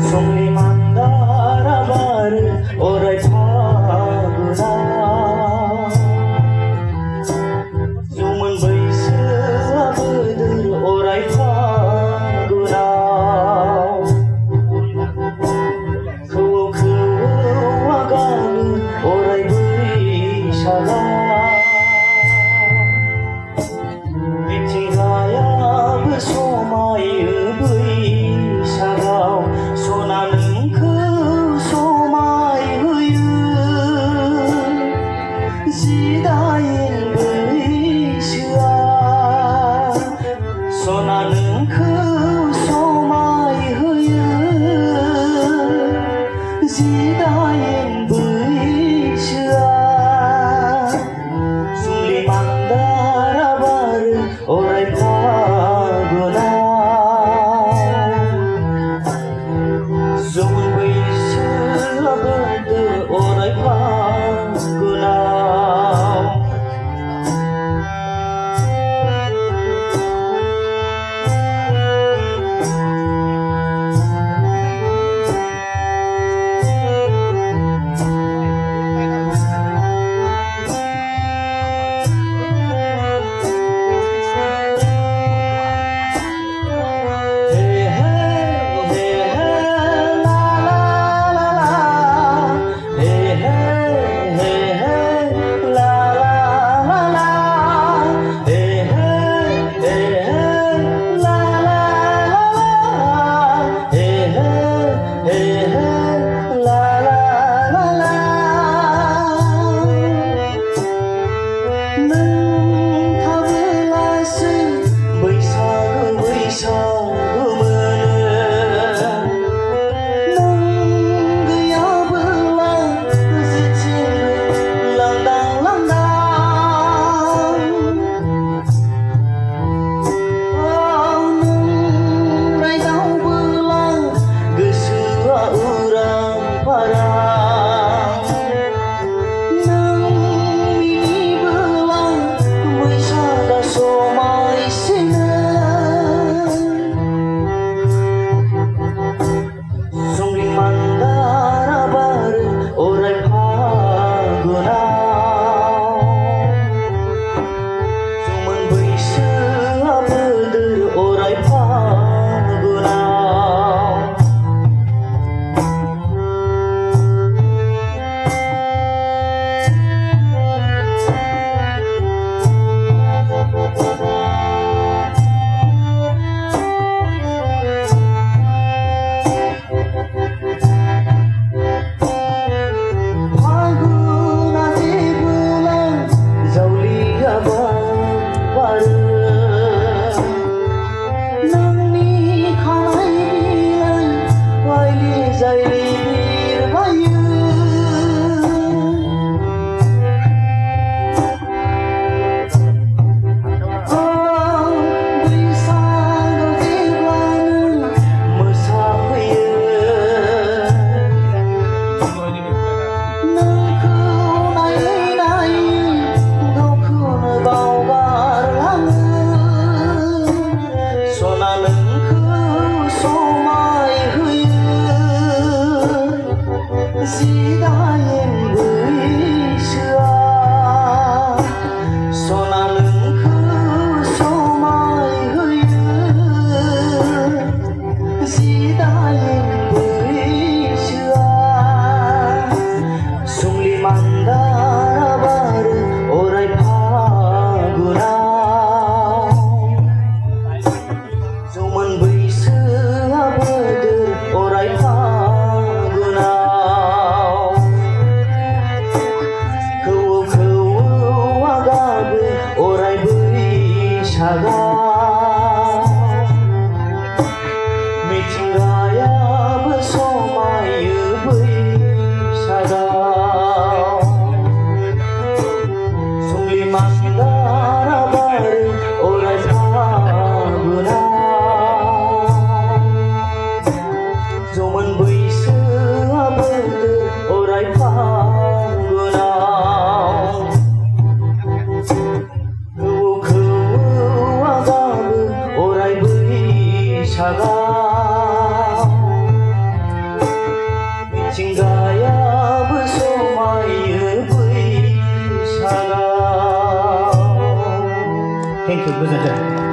समनि मान्दारा बारो अराय फागुना जौमोन बैसोआ बोदोर अराय फागुनाव खौवौ खौवौआ गाबो अराय बैसागाव मिथिंगायाबो समायो बैसागाव सना नोंखौ समायहोयो जिदाइन बैसोआ सना नोंखौ समायहोयो जिदाइन बैसोआ सुमलि मान्दारा बारो अराय फागुना जौमोन बैसोआ बोदोर अराय फागुनाव मिथिंगायाबो समायो बैसागाव समलि मान्दारा बारो अराय फागुनाव जौमोन बैसोआ बोदोर अराय फागुनाव खौवौ खौवौआ गाबो अराय बैसागाव मिथिंगायाबो समायो बैसागाव। थेंक इउ, गोजोन्थों।